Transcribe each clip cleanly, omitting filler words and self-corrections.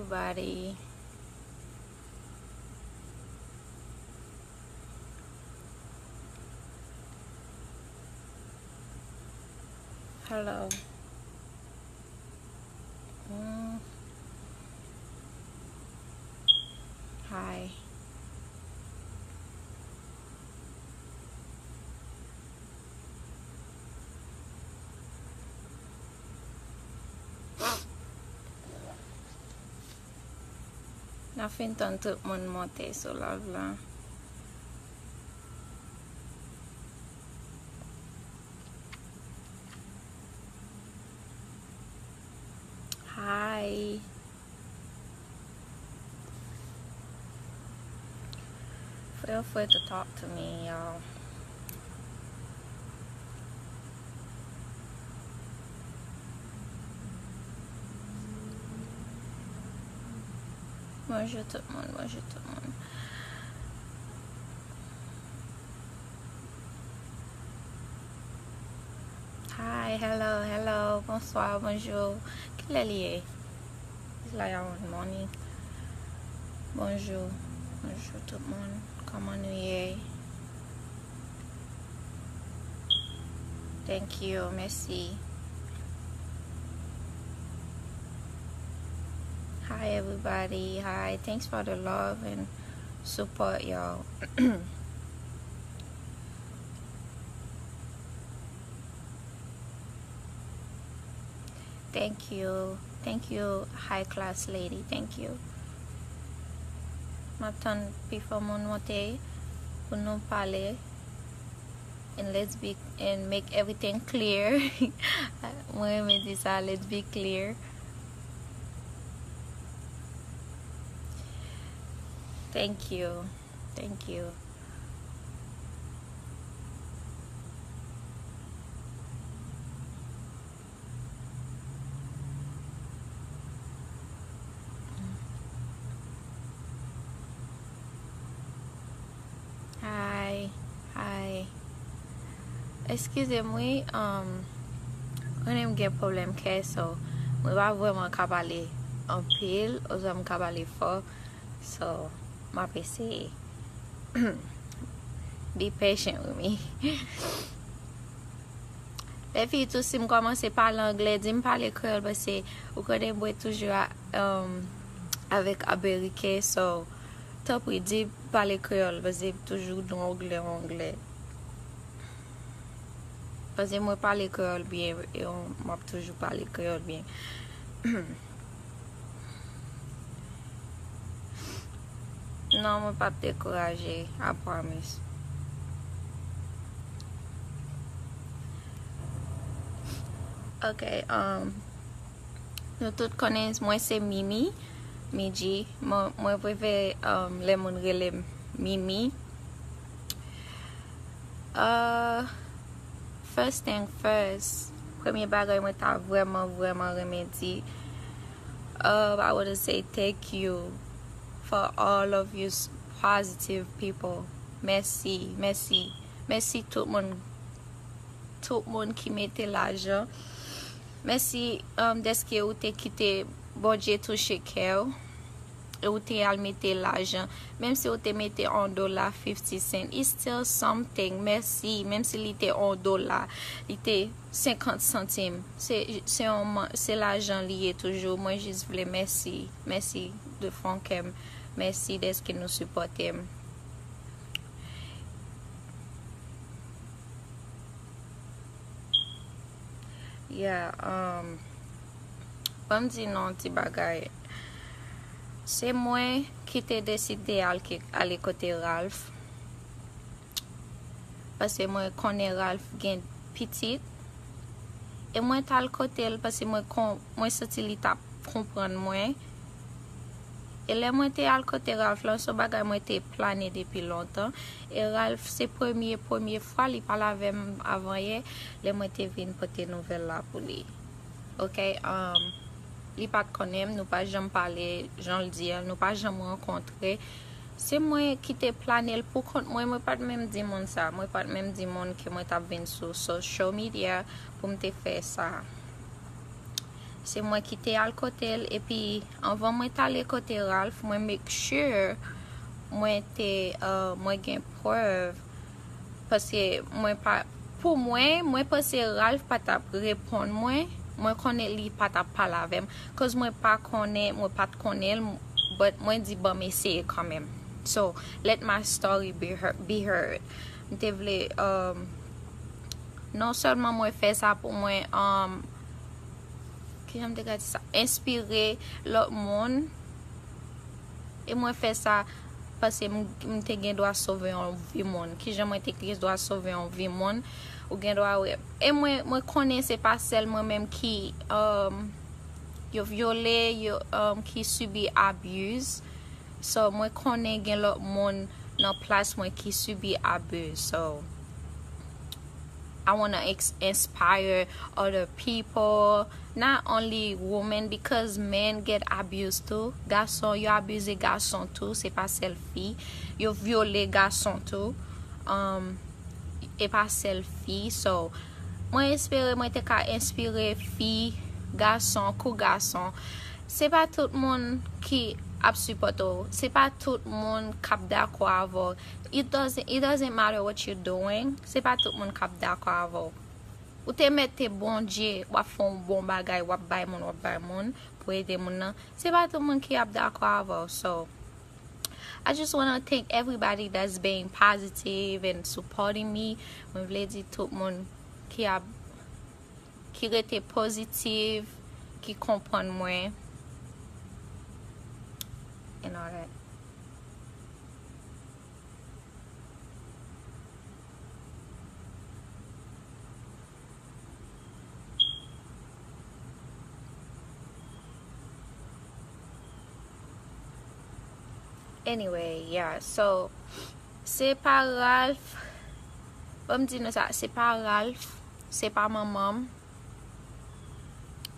everybody. Hello. Hi. Na fin ton tout moun monte sou live la. Hi. Feel free to talk to me, y'all. Bonjour tout le monde, bonjour tout le monde. Hi, hello, hello, bonsoir, bonjour. Quelle est liée? It's like around morning. Bonjour, bonjour tout le monde. Comment nous y? Thank you, merci. Hi everybody, hi, thanks for the love and support, y'all. Thank you, high class lady, thank you. Maintenant, before mon monte, pour nous parler, and make everything clear. Moi, me dis ça, let's be clear. Thank you. Thank you. Hi. Hi. Excusez-moi, on aime gen problème que so, moi pas vraiment capable en pile, aux hommes capable fort. So, my PC. Be patient with me. Les filles, tout si me commencer par l'anglais, dis me parler créole parce que vous connaissez moi toujours avec américain, so top oui dis parler créole parce que toujours anglais. Parce que moi parler créole bien et on m'a toujours parlé créole bien. Non, moi pas décourager, I promise. Ok, nous tous connaissons, moi c'est Mimi, Miji, moi préfère les moun rele Mimi. First thing first, premier bagay moi ta vraiment remédié. I want to say thank you for all of you positive people. Merci tout le monde qui mette l'argent. Merci deske ou te kite bon Dieu touche cœur et ou te al mette l'argent. Même si ou te mette $1.50, it's still something. Merci. Même si il était $1, il était 50 centimes. C'est l'argent lié toujours. Moi, je voulais merci. Merci de fond. Merci deske nous supporter. Yeah, pas me dire non, petit bagay. C'est moi qui t'ai décidé aller côté Ralph. Parce que moi connais Ralph gen Pitit. Et moi t'ai le côté parce que moi senti li t'a comprendre moi. Et là moi t'ai al côté Ralph là, ce bagay moi t'ai plané depuis longtemps. Et Ralph c'est première fois il parle avec avant hier, là moi t'ai vinn porter nouvelle là pour lui. OK, li pas connaît, nous pas jamais parler, j'en le dis, nous pas jamais rencontrer. C'est moi qui t'ai plané pour compte moi pas même dire monde ça, moi pas même dire monde que moi t'a vinn sur social media pour me te faire ça. c'est moi qui t'ai à côté et puis avant moi t'aller côté Ralph moi make sure moi gain preuve parce que moi pas pour moi parce que Ralph pas t'a répondre moi connais li pas t'a parler avec cause moi pas connais but moi dit bon mais c'est quand même so let my story be heard m'te vle non seulement moi fait ça pour moi qui j'aime dire ça inspirer l'autre monde et moi fait ça parce que m'te gen doit sauver un vie monde qui j'aime été Christ doit sauver un vie monde ou gen doit et moi connais c'est pas seulement même qui yo violé yo qui subit abuse so moi connais gen l'autre monde dans place moi qui subit abuse so I want to inspire other people, not only women, because men get abused too. Garçon, yo abuse garçon too, c'est pas seul fille. Yo violé garçon too, et pas seul fille. So, moi espère moi te ka inspirer fille, garçon, garçon. C'est pas tout le monde qui supporte. C'est pas tout le monde qui est d'accord avec. It doesn't matter what you're doing. C'est pas tout le monde qui est d'accord avec. Ou te mette bon Dieu, ou font bon bagay, ou bay moun pour aider moun. C'est pas tout le monde qui est d'accord avec. So I just want to thank everybody that's being positive and supporting me. Je voulais dire tout le monde qui était positif, qui comprend moi. And all that. Anyway, yeah, so c'est pas Ralph. Bon me dire ça, c'est pas Ralph, c'est pas maman.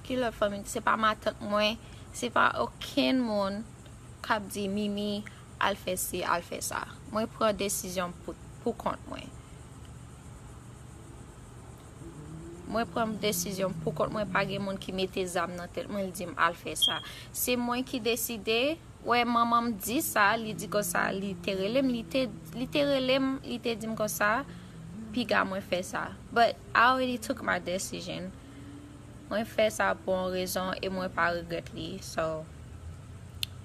Qui le famille, c'est pas ma tante moi, c'est pas aucun monde qui dit Mimi, elle fait ci, elle fait ça. Moi prends décision pour compte moi. Moi prends décision pour compte moi pas gen monde qui mette des âmes dans tête moi il dit elle fait ça. C'est moi qui décide. Ouais, maman me dit ça, il dit comme ça, littéralement, il te dit comme ça, puis gars moi fait ça. But I already took my decision. Moi fait ça pour une raison et moi pas regretter. So,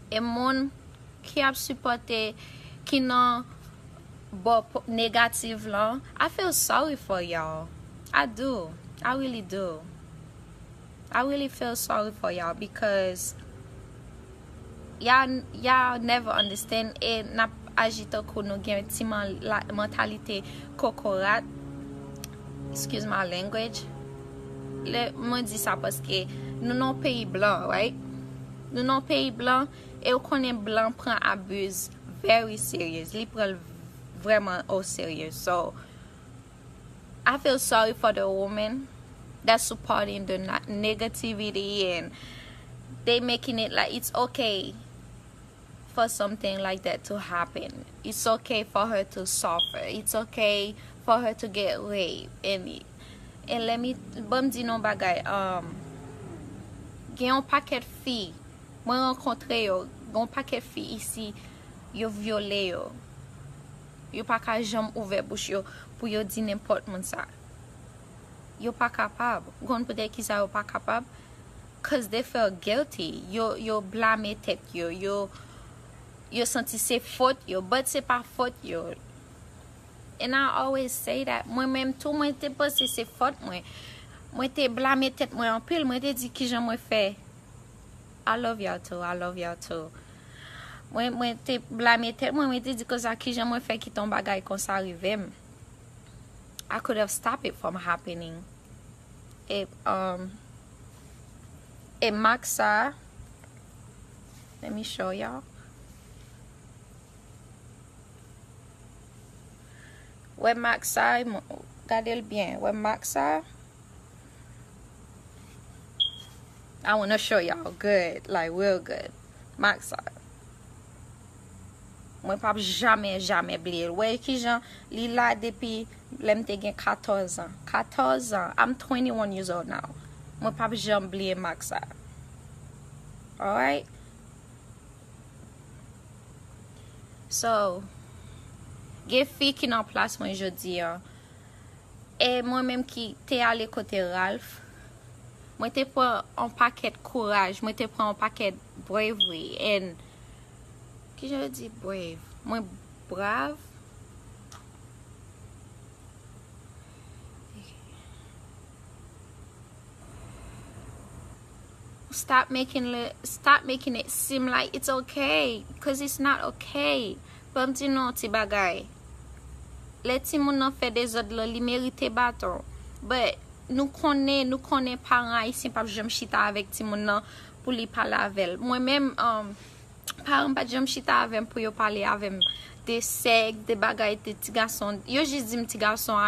et mon qui a supporté, qui non bon négatif là, I feel sorry for y'all. I do. I really do. I really feel sorry for y'all because y'all never understand et n'a agito ko nou gen ti mentalité cocorat. Excuse my language. Moi dis ça parce que nous non pays blanc, right? Nous non pays blanc et on connaît blanc prend abuse very serious. Li prend vraiment au sérieux. So I feel sorry for the woman that's supporting the negativity and they making it like it's okay for something like that to happen. It's okay for her to suffer. It's okay for her to get raped. And let me bon di non bagay gen yon paquet fi moi rencontré yo gon paquet fi ici yo violé yo pas ka jam ouvert bouche yo pour yo di n'importe moun ça yo pas capable gon peut-être ki ça yo pas capable cause they feel guilty yo blâmer tête yo senti c'est faute yo but c'est pas faute yo. And I always say that moi-même tout moi te pensé c'est faute moi te blâmer tête moi en pile moi te dit qui j'en moi fait. I love y'all too. Moi te blâmer tête moi te dit que ça qui j'en moi fait qui ton bagay comme ça arrivé. I could have stopped it from happening. Et Maxa, let me show y'all. Ouais, Maxa, regardez bien. Ouais, Maxa. I want to show y'all good, like real good. Maxa. Moi, pas jamais oublié. Ouais, qui j'en li là depuis l'mte gen 14 ans. 14 ans. I'm 21 years old now. Moi, pas jamais oublié Maxa. Alright? So, gen fi ki nan plas mwen jodi an. E mwen menm ki te ale kote Ralph, mwen te pren an paket courage, mwen te pren an paket bravery, and ki je di brave? Mwen brave? Stop making it seem like it's okay, because it's not okay. Pam ti non ti bagay. Le ti moun nan fe de zot la, li merite baton. But nou konen paran ici pa jom chita avec ti moun nan pou li pale avel. Mwen men paran pa jom chita avem pou yo pale avem de sek, de bagay, de ti gason. Yo jis di m ti gason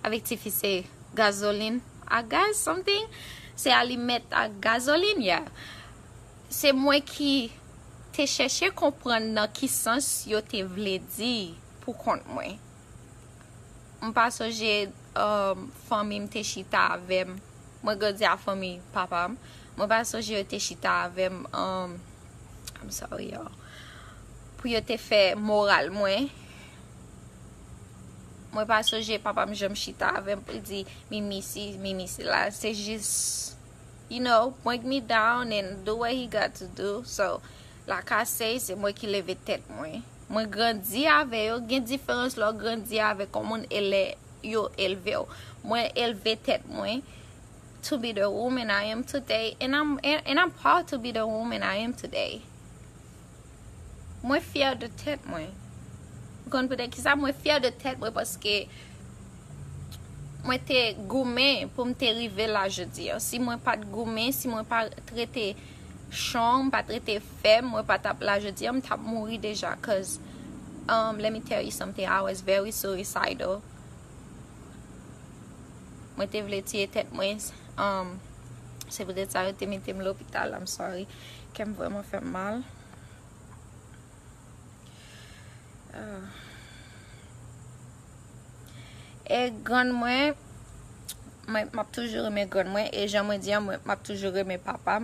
avec ti fi se gazoline. A gaz something? Se alimet a gazoline, yeah. Se mwen ki te chèche kompren nan ki sens yo te vle di pou kont mwen. Mpa soje fami mte chita avem. Mwen go di a fami papam. Mwen pa soje yo te chita avem. I'm sorry, y'all. Pou yo te fe moral mwen. Mwen pa soje papam jom chita avem pou di mimi si la. Se jis, you know, bring me down and do what he got to do. So, la ka se, se mwen ki leve tet mwen. Mwen grandi ave yo, gen diferans lo grandi ave komon yo elve yo. Mwen elve tet mwen to be the woman I am today, and I'm proud to be the woman I am today. Mwen fier de tet mwen. Kon pwede ki sa mwen fier de tet mwen paske mwen te goumen pou mte rive la jodi. Si mwen pat goumen, si mwen pat trete chon, pas traité femme, moi pas tap la je dis, I'm tap mouri déjà, cause let me tell you something, I was very suicidal. Moi te vle tiye tête moi, c'est peut-être ça te mette à l'hôpital, I'm sorry, qui me vraiment fait mal. Et grand moi m'a toujours aimé grand moi, et j'aimerais dire m'a toujours aimé papa.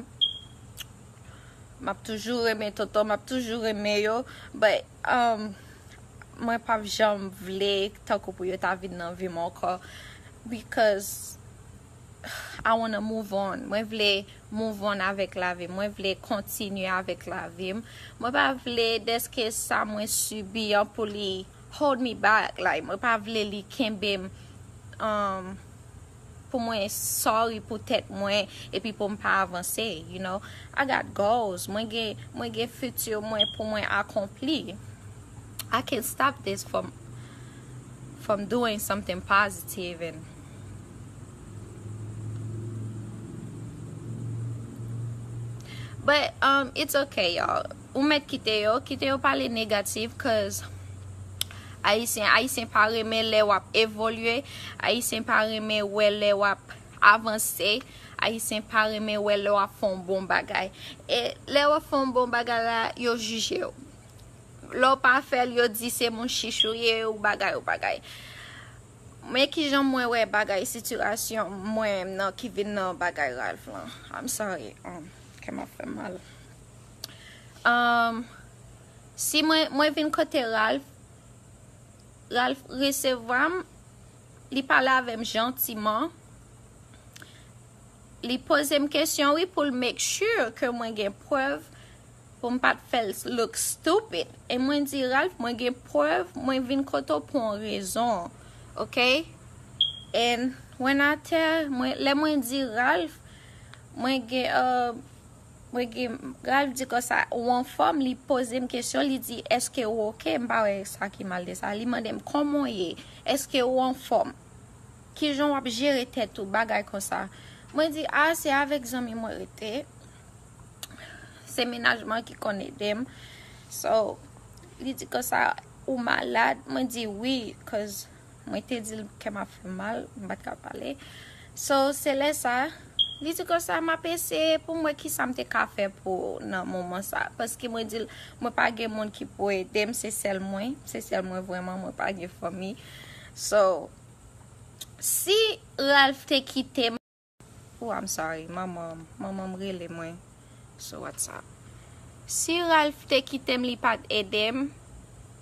M'a toujours aimé toto, m'a toujours aimé yo, but moi pas jamais vle tant que pour yo ta vie dans vie mon corps, because I want to move on. Moi vle move on avec la vie, moi vle continuer avec la vie. Moi pas vle deske ça moi subi pour li hold me back, like moi pas vle li kembe pour moi sorry pour tête moi et puis pour pas avancer, you know. I got goals, moi get futur moi pour moi accompli. I can't stop this from doing something positive. And but it's okay, y'all. Ou met kite yo parler négatif, cause Haïtien pa reme le wap évoluer, Haïtien pa reme wè le wap avancer, Haïtien pa reme wè le wap fon bon bagay. Et le wap fon bon bagay la, yo juge yo. Lo pa fel yo di se mon chichouye ou bagay. Mais ki jan mwen wè bagay situation mwen nan ki vin nan bagay Ralph lan. I'm sorry, ke m'a fait mal. Si mwen vin kote Ralph recevam, li parle avec gentiment, li pose m question oui pour make sure que moi gen preuve pour m pas faire look stupid. Et moi dit Ralph, moi gen preuve, moi vin koto pour une raison, okay? And when I tell moi dit Ralph, moi gen Ralph dit que ça ou en femme li pose une question, li dit est-ce que ou OK, m'pa wè ça qui mal de ça, li mande comment y est-ce que ou en forme, qui jon wap gérer tête ou bagay comme ça. Moi dit ah c'est avec zami moi rete, c'est ménagement qui connaît dem. So li dit que ça ou malade, moi dit oui, cause moi te dit que m'a fait mal, m'pa ka parler. So c'est là ça. Li di ko sa m'a pese pour moi qui ça m'te ka fait pour nan moment ça, parce que moi dit moi pas gen monde qui pour aider, c'est celle moi vraiment, moi pas gen famille. So si Ralph te quitté, oh I'm sorry, maman really moi So what's up? Si Ralph te kitem li pat edem,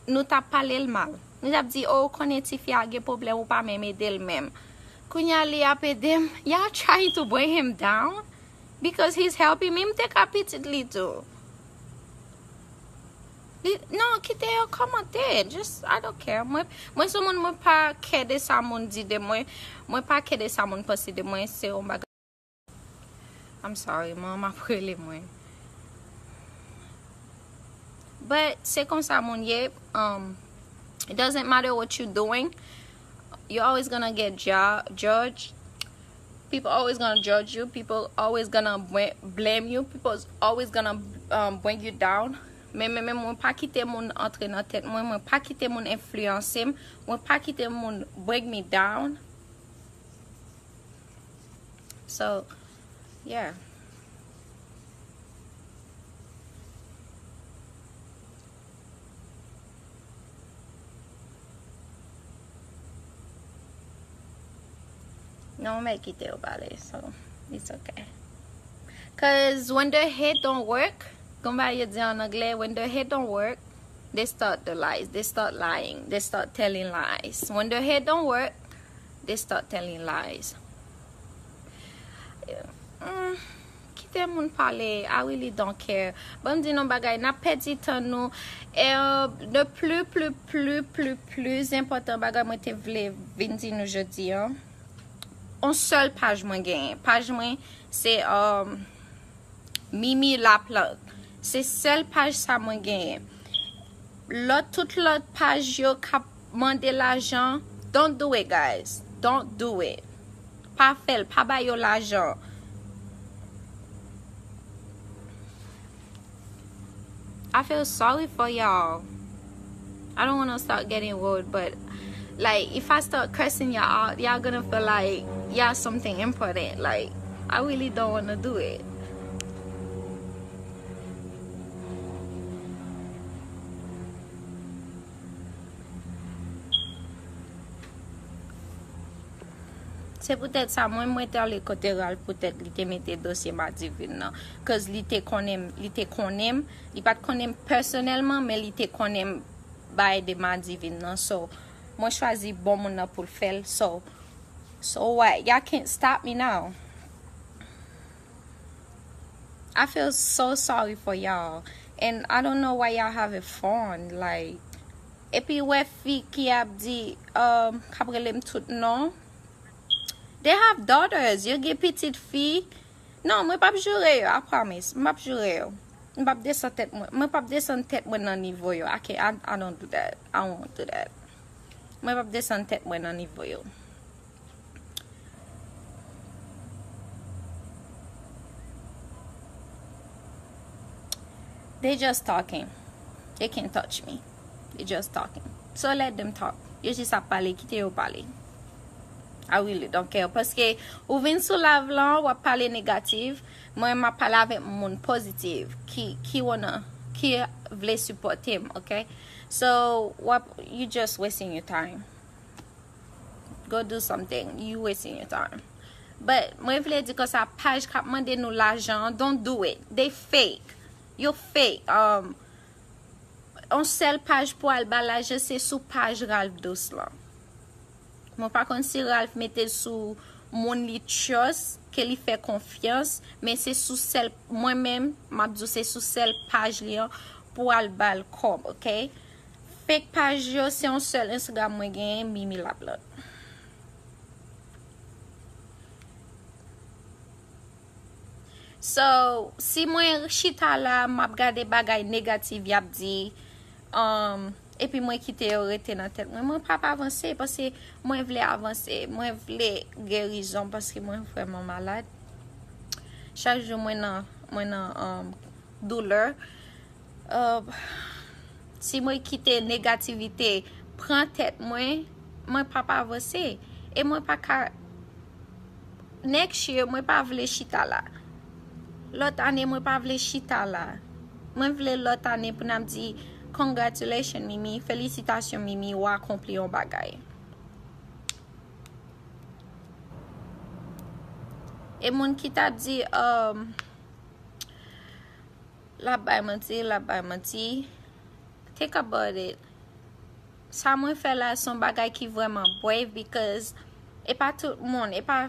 nous t'a parlé le mal. Nous t'a dit, oh, connais ti fi a gen problème ou pas même aider le même. Kounya li ap edem, y'all trying to bring him down because he's helping him take a Pitit li too. Non, kite yo komante. Just, I don't care. Mwen sou moun mwen pa kede sa moun di de mwen. Mwen pa kede sa moun posi de mwen. Se yon bagay. I'm sorry, mwen aprele mwen. But, se kon sa moun ye, it doesn't matter what you're doing. You're always gonna get judged. People always gonna judge you. People always gonna blame you. People always gonna bring you down. Mais moi pas quitter mon entre dans tête moi pas quitter mon influencer moi pas quitter mon break me down. So yeah, non mais quitter au balai, so it's okay. Cause when the head don't work, come by you en anglais, when the head don't work, they start the lies, they start lying, they start telling lies. When the head don't work, they start telling lies. Kite moun parler, I really don't care. Bon di non bagay, na pedi tan nou. Le plus important bagay mwen te vle vin di nou jodi, on seul page mwen gen. Page mwen, c'est Mimi Laplanta. C'est seul page sa mwen gen. Tout l'autre page yo kap mande l'argent. Don't do it, guys. Don't do it. Pa fel, pa ba yo l'argent. I feel sorry for y'all. I don't want to start getting rude, but like if I start cursing y'all out, y'all gonna feel like y'all something important. Like I really don't want to do it. C'est peut-être ça, moi te ale kote ral, peut-être li te mette dossier ma divine nan. Cause li te konem, li pat konem personnellement, mais li te konem bay de ma divine nan. So, moi choisi bon moun nan pou l'fel. So what? Y'all can't stop me now. I feel so sorry for y'all. And I don't know why y'all have it fun. Like, et puis ouais, fi ki ap di, kabrelem tout non. They have daughters. You get petite fille. Non, moi pas jure yo, I promise. Moi pas jure yo. Moi pas descend tête moi nan niveau yo. I don't do that. I won't do that. Moi pas descend tête moi nan niveau yo. They just talking. They can't touch me. They just talking. So let them talk. Yo juste a parler, kite yo parler. I really don't care. Parce que ou vin sou la vlan, ou parler négatif, moi ma parle avec moun positif qui vle support him, okay? So what you just wasting your time. Go do something. You wasting your time. But moi vle di que sa page kap mande nou l'argent, don't do it. They fake. You fake. On sel page pour al balage, c'est sous page Ralph Dos là. Moi par contre si Ralph mette sous mon li chose que li fait confiance, mais c'est sous celle moi-même m'a dit c'est sous celle page li pour al bal comme, OK? Fake page yo c'est un seul Instagram moi gen Mimi Laplanta. So si moi chita la m'a gade bagay négatif yap di et puis moi quitte arrêter dans tête moi pas avancer parce que moi voulais avancer, moi voulais guérison parce que moi vraiment malade. Chaque jour moi dans douleur. Si moi quitte négativité prend tête moi pas avancer et moi pas next year moi pas voulais chita là. L'autre année moi pas voulais chita là. Moi voulais l'autre année pour me dire congratulations Mimi, félicitations Mimi, ou accompli un bagay. Et mon qui t'a dit la bay menti. Think about it. Sa mwen fè la son bagay ki vraiment brave because e pa tout moun, e pa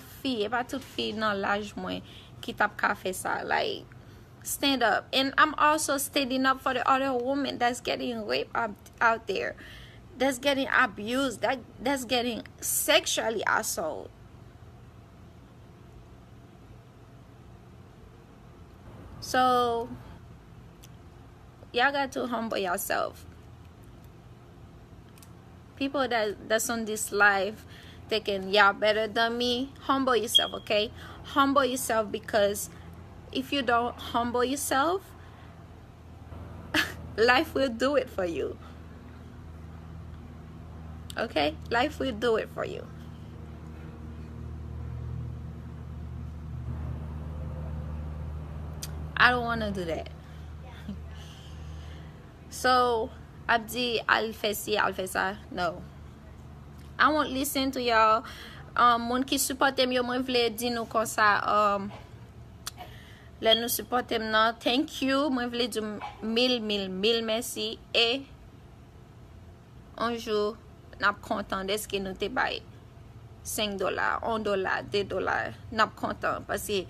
tout fi nan l'âge mwen ki tap ka fè sa. Like, stand up. And I'm also standing up for the other women that's getting raped out there, that's getting abused, that's getting sexually assaulted. So y'all got to humble yourself. People that's on this live thinking y'all better than me, humble yourself, okay? Humble yourself, because if you don't humble yourself, life will do it for you. Okay? Life will do it for you. I don't want to do that. So, Abdi, I'll face ça. No. I won't listen to y'all. Moun ki supporte yo, mwen vle di nou kon sa, le nou supporte nan, thank you. Mwen vle di mil merci. Et un jour, nap kontan deske nou te bay $5, $1, $2. Nap kontan, parce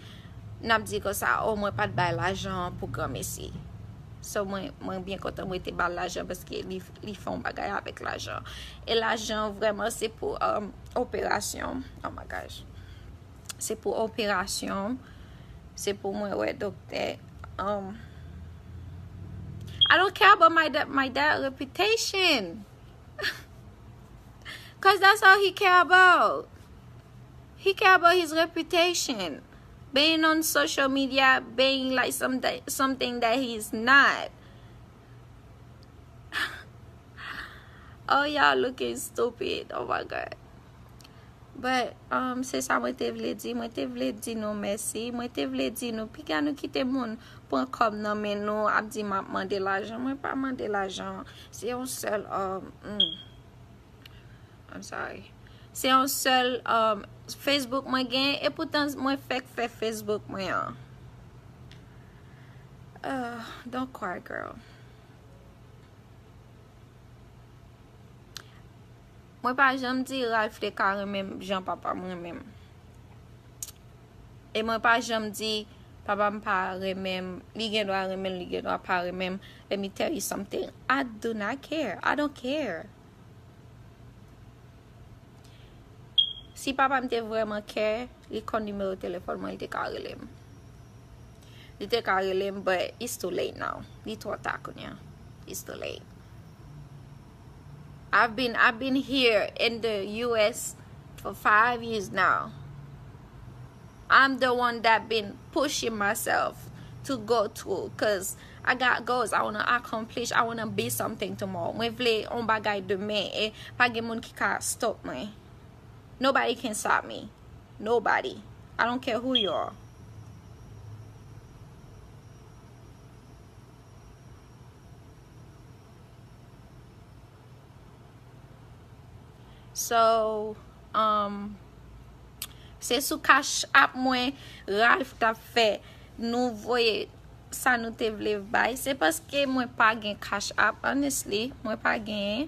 nap di kon sa, oh, mwen pat bay l'ajan pou grand messi. So, mwen bien content mwen te bal l'ajan parce que li font bagay avec l'ajan. Et l'ajan vraiment c'est pour opération. Oh my gosh. C'est pour opération. C'est pour moi ouais docteur. I don't care about my dad reputation. Cause that's all he care about. He care about his reputation. Being on social media, being like something that he's not. Oh, y'all looking stupid. Oh my God. But c'est ça moi te vle di. Moi te vle di nou merci. Moi te vle di nou pika nou kite moun pon kom nan men nou ap di m'a mande l'argent. Moi pas mande l'argent. C'est un seul I'm sorry. C'est un seul Facebook mwen gen, et pourtant mwen fek fe Facebook mwen. Don't cry, girl. Mwen pa jam di Ralph te ka remem jan papa mwen remem. Et mwen pa jam di papa m pa remem, li gen do a remem, li gen do a pa remem. Let me tell you something. I do not care. I don't care. Si papa mte vraiment care, li kon numéro téléphone moi, il te ka relem. Li te ka relem, but it's too late now. Li too tard konya. It's too late. I've been here in the US for 5 years now. I'm the one that been pushing myself to go through, cause I got goals. I wanna accomplish. I wanna be something tomorrow. Mwen vle on bagay demain, et pa gen moun ki ka stop me. Nobody can stop me. Nobody. I don't care who you are. So, c'est sous cash app mwen Ralph t'a fait nou voye sa nou te vle bay. C'est parce que mwen pa gen cash app. Honestly, mwen pa gen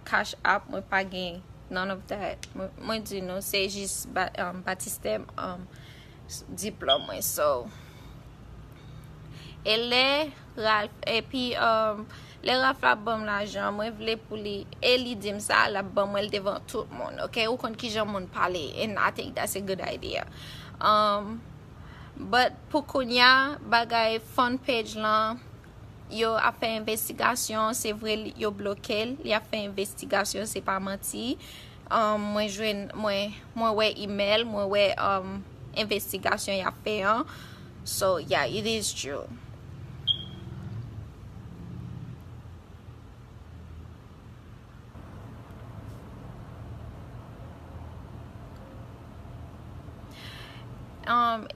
cash app, mwen pa gen none of that. Mwen di nou, c'est juste baptistème diplôme mwen. So, et le Ralph, et puis le Ralph la bom l'argent, mwen vle pou li, et li dim sa, la bom el devan tout moun, ok? Ou kon ki jan moun pale, and I think that's a good idea. But pou konya, bagay fun page lan, yo a fait investigation, c'est vrai yo bloqué, il a fait investigation, c'est pas menti. Moi ouais email, moi ouais investigation il a fait hein. So yeah, it is true.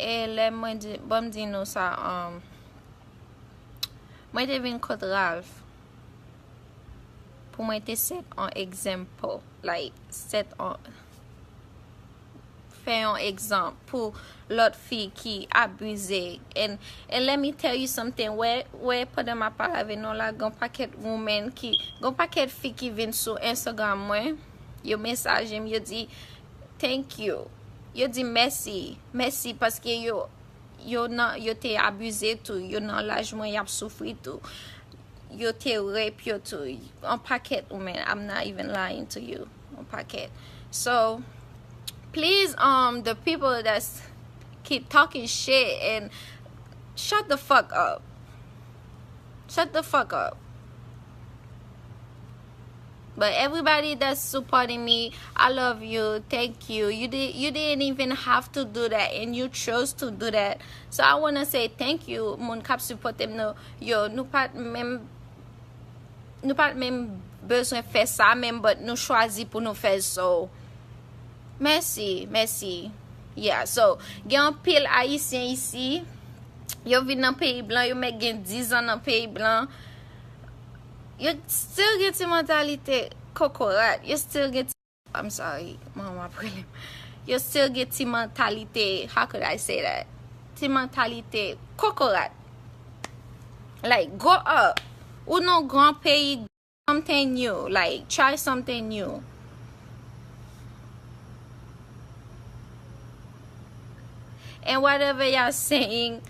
Et les moi bon di nou ça moi te vin kote Ralph pour moi te set an example, like set an faire un exemple pour l'autre fille qui abusée. And let me tell you something, where pendant ma parole avec nous là, gon paquet women qui, gon paquet filles qui viennent sur Instagram moi, yo message yo dit thank you. Yo dit merci parce que yo t'es abusé tout, yo nan l'âge moi y a souffri tout. Yo te rape yo tout. On packet women. I'm not even lying to you. On packet. So please the people that keep talking shit and shut the fuck up. Shut the fuck up. But everybody that's supporting me, I love you. Thank you. You didn't even have to do that, and you chose to do that. So I wanna say thank you. Mon cap support them no. Yo, nous pas même besoin faire ça même, but nous choisi pour nous faire ça. Merci. Yeah. So, gen pile haïtien ici. Yo vin dans pays blanc, yo met gen 10 ans dans pays blanc. You still get the mentality cocorat. You still get, I'm sorry, mama problem. You still get the mentality, how could I say that? The mentality cocorat. Like, go up. Ou non grand pays, something new. Like, try something new. And whatever y'all saying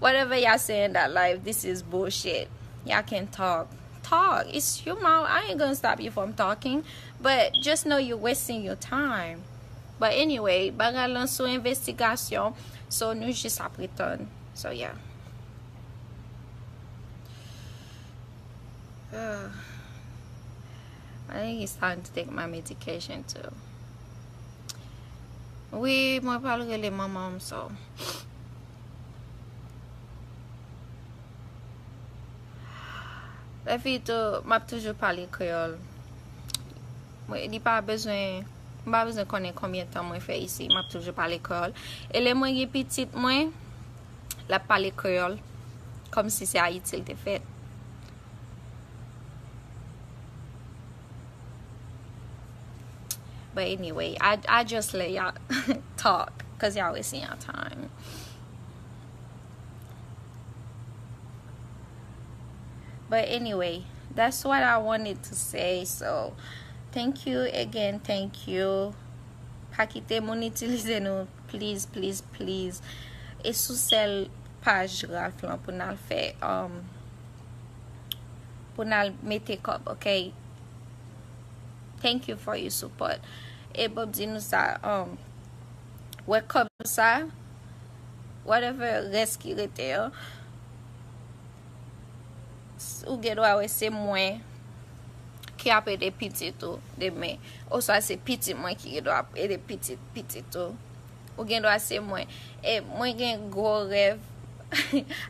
that life, this is bullshit. Y'all can talk. It's your mouth. I ain't gonna stop you from talking, but just know you're wasting your time. But anyway, baga lan sou investigation, so nous juste apretons. So yeah. I think it's time to take my medication too. Oui, moi parler les mamans so. La fille m'a toujours parlé créole. Moi, il pas besoin de connaître combien de temps moi fait ici. M'a toujours parlé créole. Et les moi qui petite moi, la parler créole comme si c'est Haïti était fait. But anyway, I just let y'all talk because y'all wasting your time. But anyway, that's what I wanted to say. So thank you again. Thank you. Pakite mon utiliser nous, please. Et sous celle page Laplanta pour nous faire pour nous mettre comme, okay. Thank you for your support. Et Bob dit nous ça ouais comme ça whatever reste qui était ou gen doit c'est moi qui a des petits tout demain ou soit c'est petit moi qui doit aider petit tout ou gen doit c'est moi et moi gen gros rêve.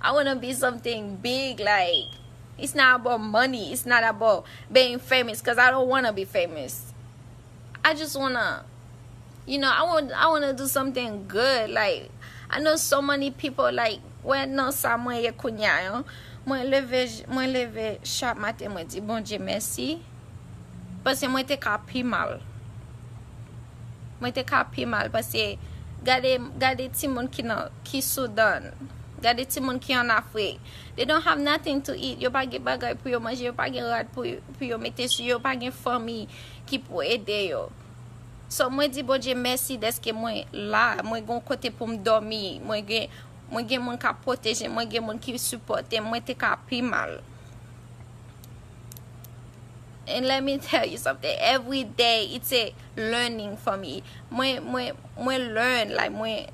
I want to be something big. Like, it's not about money, it's not about being famous, because I don't want to be famous. I just want to, you know, I want to do something good. Like, I know so many people, like, when no somewhere ye kunya yo. Moi leve chaque matin, moi dis bon Dieu merci. Parce que moi te ka pi mal. Moi te ka pi mal parce que gade ti moun ki Sudan. Gade ti moun ki en Afrique. They don't have nothing to eat. Yo pa gen bagay pou yo manger, yo pa gen rad pou yo mette sur, yo pa gen famille qui pou aider yo. So moi dis bon Dieu merci deske moi là, moi gon côté pour me dormir, moi gen moun ka protéger, moi gen moun ki supporter, moi te ka pi mal. And let me tell you something, every day it's a learning for me. Moi learn, like moi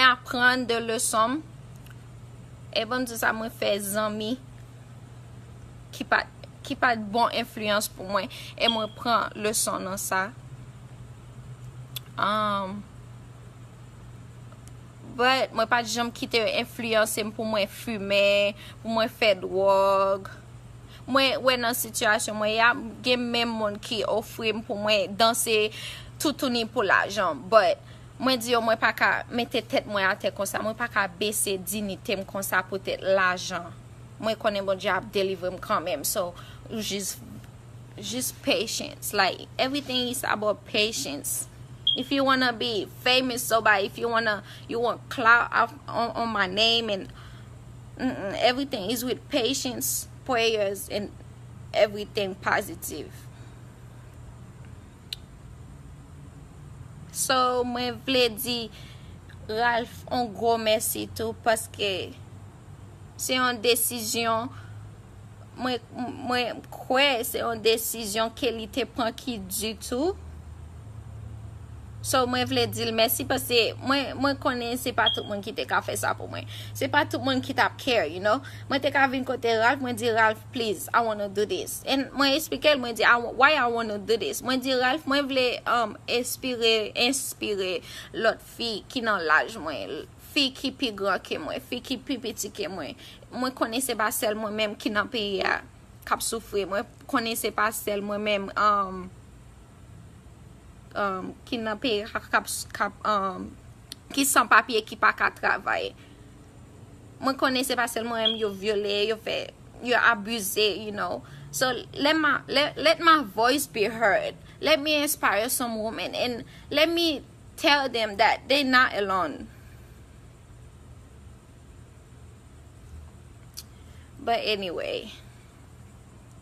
apprendre de leçons. Et bon tout ça moi fait zami qui pas de bonne influence pour moi et moi prend leçon dans ça. But moi pas jamais quitter influencer pour moi fumer, pour moi faire drogue. Moi dans situation moi y a même monde qui offre pour moi danser tout tourner pour l'argent. But moi dis moi pas ka mettre tête moi à terre comme ça, moi pas ka baisser dignité comme ça pour tête l'argent. Moi connais bon Dieu délivrer quand même. So juste just patience. Like everything is about patience. If you wanna be famous so bad, if you want clout on my name, and everything is with patience, prayers, and everything positive. So mwen vle di Ralph un gros merci tout, parce que c'est une décision, mwen kwe c'est une décision que li te prend qui du tout. So mwen vle di merci, parce que mwen konnen c'est pas tout le monde qui te ka fait ça pour moi. C'est pas tout le monde qui tap care, you know. Mwen te ka vin kote Ralph, mwen di Ralph, please, I want to do this. And mwen explique, mwen di why I want to do this. Mwen di Ralph, mwen vle inspire l'autre fille qui nan l'âge mwen, fille qui pi grand que moi, fille qui pi petit que moi. Mwen konnen c'est pas celle moi même qui nan pays a kap souffrir. Mwen konnen c'est pas celle moi même qui n'a pas qui sans papier, qui pas qu'à travailler. Moi connaissais pas seulement yo violé, yo abusé, you know. So let my voice be heard. Let me inspire some women, and let me tell them that they're not alone. But anyway,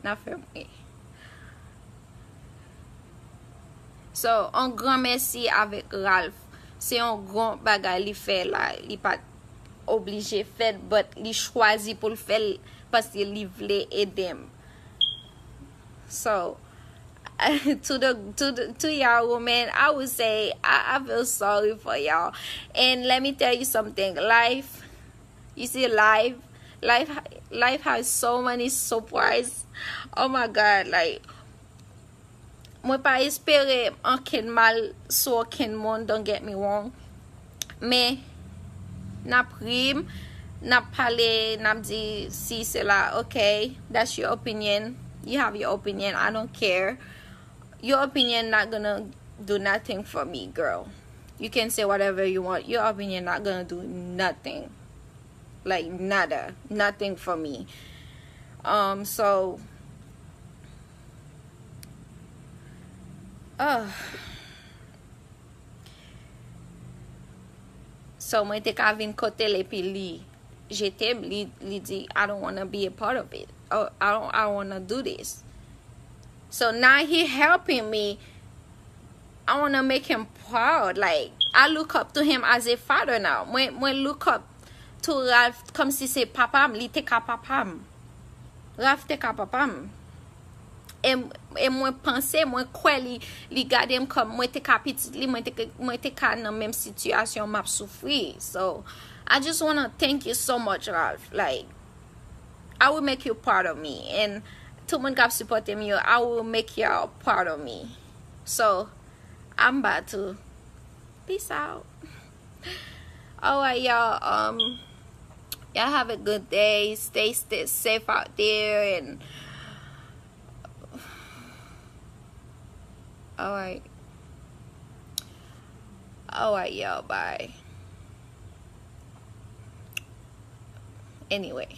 not for me. So, un grand merci avec Ralph. C'est un grand bagay li fait là. Li pas obligé fait, but li choisi pour le faire parce que li vle aider. So, to y'all women, I would say I feel sorry for y'all. And let me tell you something. Life has so many surprises. Oh my God, like, mwen pa espere anken mal sou anken moun, don't get me wrong. Mais nap rim, nap pale, nap di si c'est la, okay, that's your opinion. You have your opinion, I don't care. Your opinion not gonna do nothing for me, girl. You can say whatever you want. Your opinion not gonna do nothing. Like nada. Nothing for me. So so mwen te ka vin kote le pi li jetem, li di I don't want to be a part of it. I want to do this. So now he helping me. I want to make him proud. Like, I look up to him as a father now. Mwen look up to Ralph comme si c'est papam, li te ka papam. Ralph te ka papam. Et moi penser, moi quoi li gade comme moi te ka petit li, moi te ka nan même situation m'a souffrir. So I just want to thank you so much, Ralph. Like, I will make you proud of me, and tout le monde qui support me, I will make y'all proud of me. So I'm about to peace out. Alright, y'all, y'all have a good day. Stay safe out there, and alright, y'all, bye. Anyway.